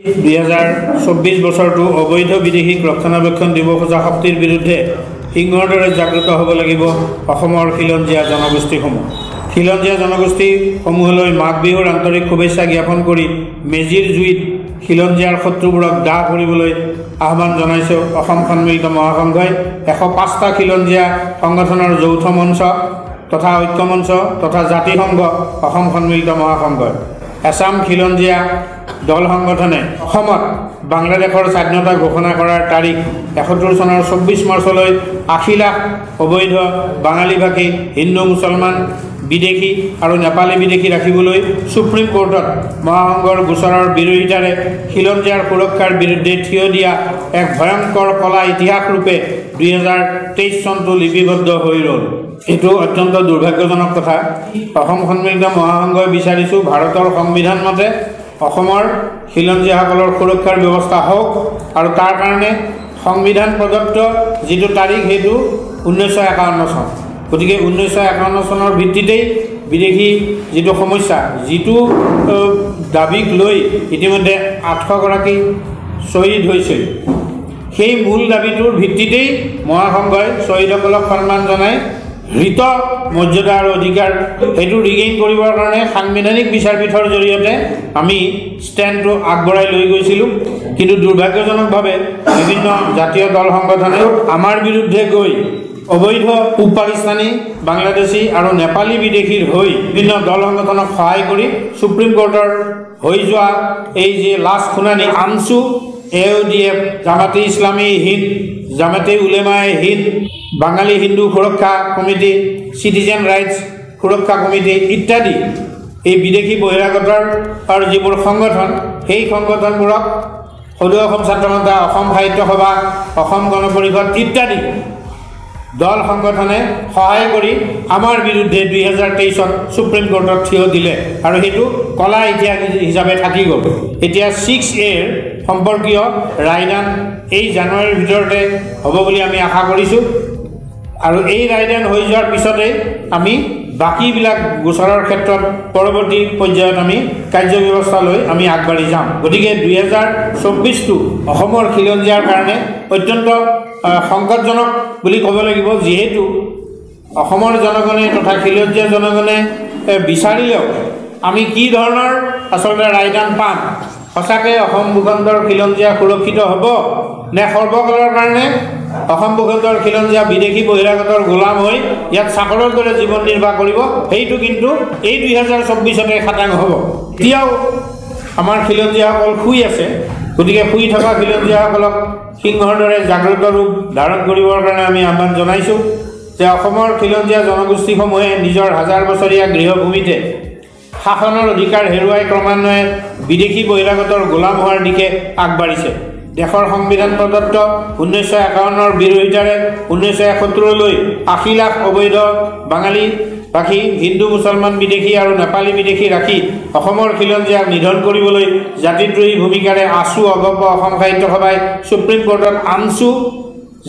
2024 বছৰটো অবৈধ বিদেশীক ৰক্ষণাবেক্ষণ দিব খোজা শক্তিৰ বিৰুদ্ধে সিংহৰ দৰে জাগ্ৰত হ'ব লাগিব অসমৰ খিলঞ্জীয়া জনগোষ্ঠীসমূহ। খিলঞ্জীয়া জনগোষ্ঠীসমূহলৈ মাঘ বিহুৰ আন্তৰিক শুভেচ্ছা জ্ঞাপন কৰি মেজিৰ জুইত খিলঞ্জীয়াৰ শত্ৰুবোৰক দাহ কৰিবলৈ আহ্বান জনাইছে অসম সন্মিলিত মহাসংঘই। 105টা খিলঞ্জীয়া সংগঠনৰ যৌথ মঞ্চ তথা ঐক্যমঞ্চ তথা জাতিসংঘ অসম সন্মিলিত মহাসংঘই আসাম খিলঞ্জীয়া দল সংগঠনে অসমত বাংলাদেশৰ স্বাধীনতা ঘোষণা কৰাৰ তাৰিখ 71 চনৰ 24 মাৰ্চলৈ 80 লাখ অবৈধ বাঙালীভাষী হিন্দু মুছলমান বিদেশী আৰু নেপালী বিদেশী ৰাখিবলৈ সুপ্ৰিম কোৰ্টত মহাসংঘৰ গোচৰৰ বিৰোধিতাৰে খিলঞ্জীয়াৰ সুৰক্ষাৰ বিৰুদ্ধে থিয় দিয়া এক ভয়ংকৰ কলা ইতিহাস ৰূপে 2023 চনটো লিপিবদ্ধ হৈ ৰ'ল। এইটো অত্যন্ত দুৰ্ভাগ্যজনক কথা। অসম সন্মিলিত মহাসংঘই বিচাৰিছো ভাৰতৰ সংবিধান মতে অসমৰ খিলঞ্জীয়াসকলৰ সুৰক্ষাৰ ব্যৱস্থা হওক আৰু তাৰ কাৰণে সংবিধান প্ৰদত্ত যিটো তাৰিখ সেইটো 1951 চন। গতিকে 1951 চনৰ ভিত্তিতেই বিদেশী যিটো সমস্যা যিটো দাবীক লৈ ইতিমধ্যে 800 গৰাকী শ্বহীদ হৈছিল, সেই মূল দাবীটোৰ ভিত্তিতেই মহাসংঘই শ্বহীদসকলক সন্মান জনাই হৃত মৰ্যাদা আৰু অধিকাৰ সেইটো ৰিগেইন কৰিবৰ কাৰণে সাংবিধানিক বিচাৰপীঠৰ জৰিয়তে আমি ষ্টেণ্ডটো আগবঢ়াই লৈ গৈছিলোঁ। কিন্তু দুৰ্ভাগ্যজনকভাৱে বিভিন্ন জাতীয় দল সংগঠনেও আমাৰ বিৰুদ্ধে গৈ অবৈধ পূব পাকিস্তানী বাংলাদেশী আৰু নেপালী বিদেশীৰ হৈ বিভিন্ন দল সংগঠনক সহায় কৰি সুপ্ৰিম কোৰ্টৰ হৈ যোৱা এই যে লাষ্ট শুনানি আমছু AUDF জামাতে ইছলামী হিন্দ জামাতে উলেমায়ে হিন্দ বাঙালী হিন্দু সুৰক্ষা কমিটি চিটিজেন ৰাইটছ সুৰক্ষা কমিটি ইত্যাদি এই বিদেশী বহিৰাগতৰ আৰু যিবোৰ সংগঠন সেই সংগঠনবোৰক সদৌ অসম ছাত্ৰ সন্থা অসম সাহিত্য সভা অসম গণ পৰিষদ ইত্যাদি দল সংগঠনে সহায় কৰি আমাৰ বিৰুদ্ধে 2023 সুপ্ৰিম কোৰ্টত থিয় দিলে আৰু সেইটো কলা ইতিহাস হিচাপে থাকি গ'ল। এতিয়া 6A সম্পৰ্কীয় ৰায়দান এই জানুৱাৰীৰ ভিতৰতে হ'ব বুলি আমি আশা কৰিছোঁ আৰু এই ৰায়দান হৈ যোৱাৰ পিছতে আমি বাকীবিলাক গোচৰৰ ক্ষেত্ৰত পৰৱৰ্তী পৰ্যায়ত আমি কাৰ্যব্যৱস্থা লৈ আমি আগবাঢ়ি যাম। গতিকে 2024টো অসমৰ খিলঞ্জীয়াৰ কাৰণে অত্যন্ত সংকটজনক বুলি ক'ব লাগিব, যিহেতু অসমৰ জনগণে তথা খিলঞ্জীয়া জনগণে বিচাৰিলেও আমি কি ধৰণৰ আচলতে ৰায়দান পাম। সঁচাকৈ অসম ভূখণ্ডৰ খিলঞ্জীয়া সুৰক্ষিত হ'ব নে সৰ্বকালৰ কাৰণে অসম ভূখণ্ডৰ খিলঞ্জীয়া বিদেশী বহিৰাগতৰ গোলাম হৈ ইয়াত চাকৰৰ দৰে জীৱন নিৰ্বাহ কৰিব, সেইটো কিন্তু এই 2024তে খাটাং হ'ব। এতিয়াও আমাৰ খিলঞ্জীয়াসকল শুই আছে। গতিকে শুই থকা খিলঞ্জীয়াসকলক সিংহৰ দৰে জাগ্ৰত ৰূপ ধাৰণ কৰিবৰ কাৰণে আমি আহ্বান জনাইছোঁ যে অসমৰ খিলঞ্জীয়া জনগোষ্ঠীসমূহে নিজৰ হাজাৰ বছৰীয়া গৃহভূমিতে শাসনৰ অধিকাৰ হেৰুৱাই ক্ৰমান্বয়ে বিদেশী বহিৰাগতৰ গোলাম হোৱাৰ দিশে আগবাঢ়িছে। দেশৰ সংবিধান প্ৰদত্ত 1951ৰ বিৰোধিতাৰে 1971লৈ 80 লাখ অবৈধ বাঙালী ভাষী হিন্দু মুছলমান বিদেশী আৰু নেপালী বিদেশী ৰাখি অসমৰ খিলঞ্জীয়াক নিধন কৰিবলৈ জাতিদ্ৰোহী ভূমিকাৰে আছু অগপ অসম সাহিত্য সভাই সুপ্ৰিম কোৰ্টত আমছু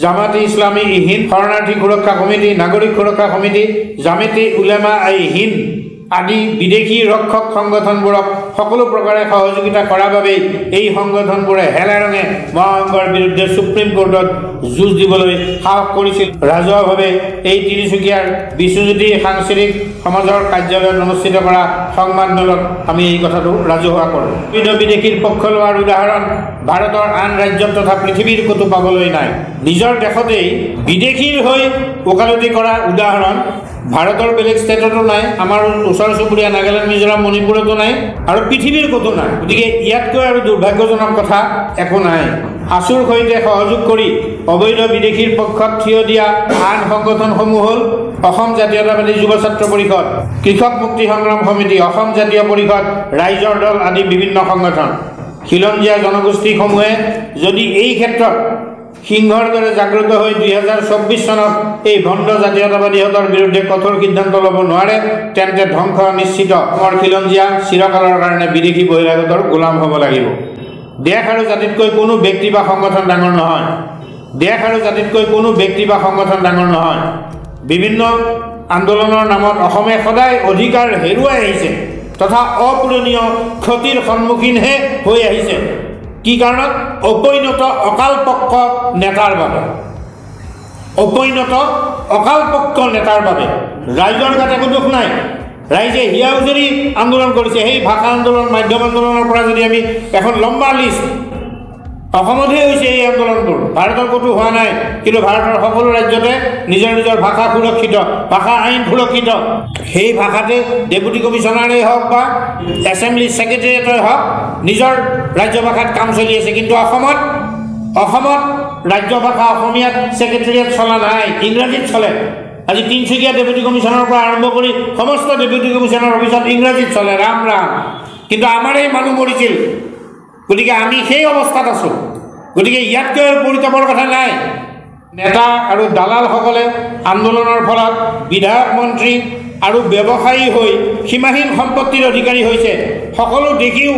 জামাতে ইছলামী হিন্দ শৰণাৰ্থী সুৰক্ষা কমিটি নাগৰিক সুৰক্ষা সমিতি জামাতে উলেমায়ে হিন্দ আদি বিদেশী ৰক্ষক সংগঠনবোৰক সকলো প্ৰকাৰে সহযোগিতা কৰাৰ বাবে এই সংগঠনবোৰে হেলাৰঙে মহাসংঘৰ বিৰুদ্ধে সুপ্ৰিম কোৰ্টত যুঁজ দিবলৈ সাহস কৰিছিল। ৰাজহুৱাভাৱে এই তিনিচুকীয়াৰ বিশ্বজ্যোতি সাংস্কৃতিক সমাজৰ কাৰ্যালয়ত অনুষ্ঠিত কৰা সংবাদমেলত আমি এই কথাটো ৰাজহুৱা কৰোঁ। বিদেশীৰ পক্ষ লোৱাৰ উদাহৰণ ভাৰতৰ আন ৰাজ্যত তথা পৃথিৱীৰ ক'তো পাবলৈ নাই। নিজৰ দেশতেই বিদেশীৰ হৈ ওকালতি কৰা উদাহৰণ ভাৰতৰ বেলেগ ষ্টেটতো নাই, আমাৰ ওচৰ চুবুৰীয়া নাগালেণ্ড মিজোৰাম মণিপুৰতো নাই আৰু পৃথিৱীৰ ক'তো নাই। গতিকে ইয়াতকৈ আৰু দুৰ্ভাগ্যজনক কথা একো নাই। আছুৰ সৈতে সহযোগ কৰি অবৈধ বিদেশীৰ পক্ষত থিয় দিয়া আন সংগঠনসমূহ হ'ল অসম জাতীয়তাবাদী যুৱ ছাত্ৰ পৰিষদ, কৃষক মুক্তি সংগ্ৰাম সমিতি, অসম জাতীয় পৰিষদ, ৰাইজৰ দল আদি বিভিন্ন সংগঠন। খিলঞ্জীয়া জনগোষ্ঠীসমূহে যদি এই ক্ষেত্ৰত সিংহৰ দৰে জাগ্ৰত হৈ 2024 চনত এই ভণ্ড জাতীয়তাবাদীহঁতৰ বিৰুদ্ধে কঠোৰ সিদ্ধান্ত ল'ব নোৱাৰে তেন্তে ধ্বংস নিশ্চিত। অসমৰ খিলঞ্জীয়া চিৰকালৰ কাৰণে বিদেশী বহিৰাগতৰ গোলাম হ'ব লাগিব। দেশ আৰু জাতিতকৈ কোনো ব্যক্তি বা সংগঠন ডাঙৰ নহয়। দেশ আৰু জাতিতকৈ কোনো ব্যক্তি বা সংগঠন ডাঙৰ নহয়। বিভিন্ন আন্দোলনৰ নামত অসমে সদায় অধিকাৰ হেৰুৱাই আহিছে তথা অপূৰণীয় ক্ষতিৰ সন্মুখীনহে হৈ আহিছে। কি কাৰণত? অপৰিণত অকালপক্ষ নেতাৰ বাবে। অপৰিণত অকালপক্ষ নেতাৰ বাবে ৰাইজৰ গাত একো দুখ নাই। ৰাইজে হিয়া উজৰি আন্দোলন কৰিছে। সেই ভাষা আন্দোলন, মাধ্যম আন্দোলনৰ পৰা যদি আমি এখন লম্বা লিষ্ট, অসমতহে হৈছে এই আন্দোলনবোৰ, ভাৰতৰ ক'তো হোৱা নাই। কিন্তু ভাৰতৰ সকলো ৰাজ্যতে নিজৰ নিজৰ ভাষা সুৰক্ষিত, ভাষা আইন সুৰক্ষিত। সেই ভাষাতে ডেপুটি কমিশ্যনাৰেই হওক বা এছেম্বলি ছেক্ৰেটেৰিয়েটেই হওক নিজৰ ৰাজ্য ভাষাত কাম চলি আছে। কিন্তু অসমত ৰাজ্য ভাষা অসমীয়াত ছেক্ৰেটেৰিয়েট চলা নাই, ইংৰাজীত চলে। আজি তিনিচুকীয়া ডেপুটি কমিশ্যনাৰৰ পৰা আৰম্ভ কৰি সমস্ত ডেপুটি কমিশ্যনাৰ অফিচত ইংৰাজীত চলে। ৰাম ৰাম। কিন্তু আমাৰ এই মানুহ মৰিছিল, গতিকে আমি সেই অৱস্থাত আছোঁ। গতিকে ইয়াতকৈ আৰু পৰিতাপৰ কথা নাই। নেতা আৰু দালালসকলে আন্দোলনৰ ফলত বিধায়ক, মন্ত্ৰী আৰু ব্যৱসায়ী হৈ সীমাহীন সম্পত্তিৰ অধিকাৰী হৈছে। সকলো দেখিও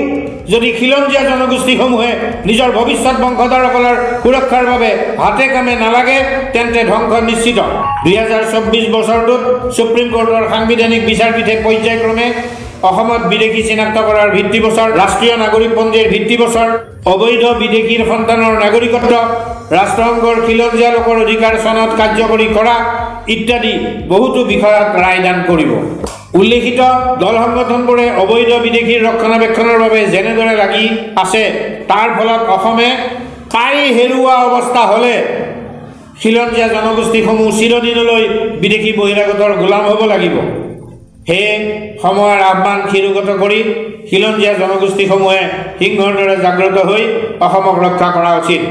যদি খিলঞ্জীয়া জনগোষ্ঠীসমূহে নিজৰ ভৱিষ্যত বংশধৰসকলৰ সুৰক্ষাৰ বাবে হাতে কামে নালাগে, তেন্তে ধ্বংস নিশ্চিত। 2024 বছৰটোত সুপ্ৰিম কোৰ্টৰ সাংবিধানিক বিচাৰপীঠে পৰ্যায়ক্ৰমে অসমত বিদেশী চিনাক্ত কৰাৰ ভিত্তি বছৰ, ৰাষ্ট্ৰীয় নাগৰিকপঞ্জীৰ ভিত্তি বছৰ, অবৈধ বিদেশীৰ সন্তানৰ নাগৰিকত্ব, ৰাষ্ট্ৰসংঘৰ খিলঞ্জীয়া লোকৰ অধিকাৰ চনত কাৰ্যকৰী কৰা ইত্যাদি বহুতো বিষয়ত ৰায়দান কৰিব। উল্লেখিত দল সংগঠনবোৰে অবৈধ বিদেশীৰ ৰক্ষণাবেক্ষণৰ বাবে যেনেদৰে লাগি আছে, তাৰ ফলত অসমে পাই হেৰুওৱা অৱস্থা হ'লে খিলঞ্জীয়া জনগোষ্ঠীসমূহ চিৰদিনলৈ বিদেশী বহিৰাগতৰ গোলাম হ'ব লাগিব। সেয়ে সময়ৰ আহ্বান শিৰোগত কৰি খিলঞ্জীয়া জনগোষ্ঠীসমূহে সিংহৰ দৰে জাগ্ৰত হৈ অসমক ৰক্ষা কৰা উচিত।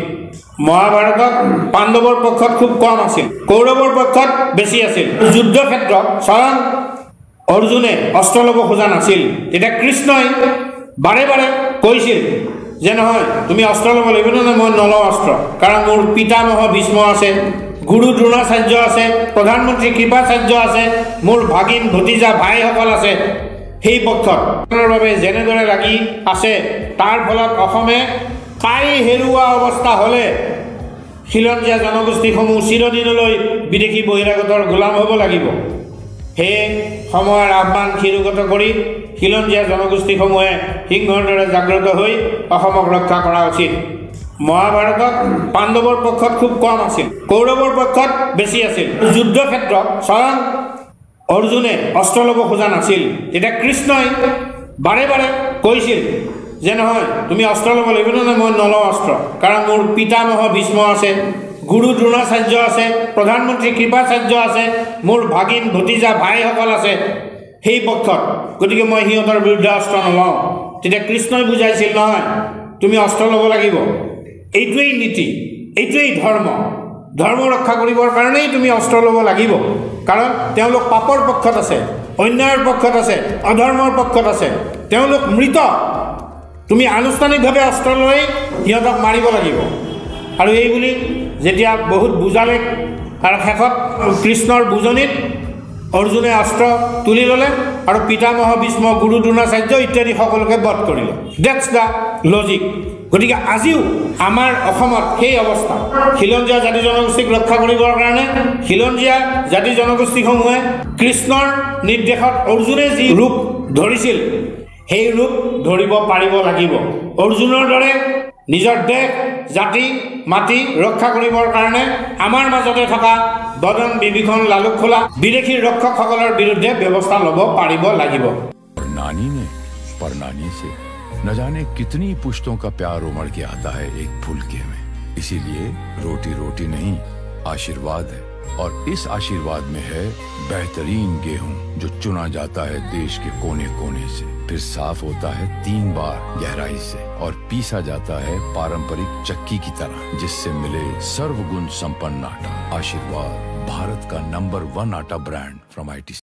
মহাভাৰতত পাণ্ডৱৰ পক্ষত খুব কম আছিল, কৌৰৱৰ পক্ষত বেছি আছিল। যুদ্ধ ক্ষেত্ৰত স্বয়ং অৰ্জুনে অস্ত্ৰ ল'ব খোজা নাছিল। তেতিয়া কৃষ্ণই বাৰে বাৰে কৈছিল যে নহয়, তুমি অস্ত্ৰ ল'ব লাগিব। নহয়, মই নলওঁ অস্ত্ৰ, কাৰণ মোৰ পিতামহ ভীষ্ম আছে, গুৰু দ্ৰোণাচাৰ্য আছে, প্ৰধানমন্ত্ৰী কৃপাচাৰ্য আছে, মোৰ ভাগিন ভতিজা ভাইসকল আছে। সেই পক্ষত বাবে যেনেদৰে লাগি আছে, তাৰ ফলত অসমে পাই হেৰুওৱা অৱস্থা হ'লে খিলঞ্জীয়া জনগোষ্ঠীসমূহ চিৰদিনলৈ বিদেশী বহিৰাগতৰ গোলাম হ'ব লাগিব। সেয়ে সময়ৰ আহ্বান শিৰোগত কৰি খিলঞ্জীয়া জনগোষ্ঠীসমূহে সিংহৰ দৰে জাগ্ৰত হৈ অসমক ৰক্ষা কৰা উচিত। মহাভাৰতত পাণ্ডৱৰ পক্ষত খুব কম আছিল, কৌৰৱৰ পক্ষত বেছি আছিল। যুদ্ধ ক্ষেত্ৰত স্বয়ং অৰ্জুনে অস্ত্ৰ ল'ব খোজা নাছিল। তেতিয়া কৃষ্ণই বাৰে বাৰে কৈছিল যে নহয়, তুমি অস্ত্ৰ ল'ব লাগিব। নহয়, মই নলওঁ অস্ত্ৰ, কাৰণ মোৰ পিতামহ ভীষ্ম আছে, গুৰু দ্ৰোণাচাৰ্য আছে, প্ৰধানমন্ত্ৰী কৃপাচাৰ্য আছে, মোৰ ভাগিন ভতিজা ভাইসকল আছে সেই পক্ষত, গতিকে মই সিহঁতৰ বিৰুদ্ধে অস্ত্ৰ নলওঁ। তেতিয়া কৃষ্ণই বুজাইছিল, নহয়, তুমি অস্ত্ৰ ল'ব লাগিব। এইটোৱেই নীতি, এইটোৱেই ধৰ্ম। ধৰ্ম ৰক্ষা কৰিবৰ কাৰণেই তুমি অস্ত্ৰ ল'ব লাগিব, কাৰণ তেওঁলোক পাপৰ পক্ষত আছে, অন্যায়ৰ পক্ষত আছে, অধৰ্মৰ পক্ষত আছে, তেওঁলোক মৃত। তুমি আনুষ্ঠানিকভাৱে অস্ত্ৰ লৈ সিহঁতক মাৰিব লাগিব। আৰু এই বুলি যেতিয়া বহুত বুজালে আৰু শেষত কৃষ্ণৰ বুজনিত অৰ্জুনে অস্ত্ৰ তুলি ল'লে আৰু পিতামহ ভীষ্ম, গুৰু দ্ৰোণাচাৰ্য ইত্যাদি সকলোকে বধ কৰিলে। That's the logic. গতিকে আজিও আমাৰ অসমত সেই অৱস্থা। খিলঞ্জীয়া জাতি জনগোষ্ঠীক ৰক্ষা কৰিবৰ কাৰণে খিলঞ্জীয়া জাতি জনগোষ্ঠীসমূহে কৃষ্ণৰ নিৰ্দেশত অৰ্জুনে যি ৰূপ ধৰিছিল, সেই ৰূপ ধৰিব পাৰিব লাগিব। অৰ্জুনৰ দৰে নিজৰ দেশ, জাতি, মাটি ৰক্ষা কৰিবৰ কাৰণে আমাৰ মাজতে থকা বদন বিভীষণ লালুক খোলা বিদেশী ৰক্ষকসকলৰ বিৰুদ্ধে ব্যৱস্থা ল'ব পাৰিব লাগিব। नानी ने परनानी से न जाने कितनी पुश्तों का प्यार उमड़ के आता है एक फुलके में। इसीलिए रोटी रोटी नहीं, आशीर्वाद है। और इस आशीर्वाद में है बेहतरीन गेहूं, जो चुना जाता है देश के कोने कोने से, फिर साफ होता है 3 बार गहराई से और पीसा जाता है पारंपरिक चक्की की तरह, जिससे मिले सर्वगुण संपन्न आटा। आशीर्वाद, भारत का नंबर 1 आटा ब्रांड फ्रॉम ITC।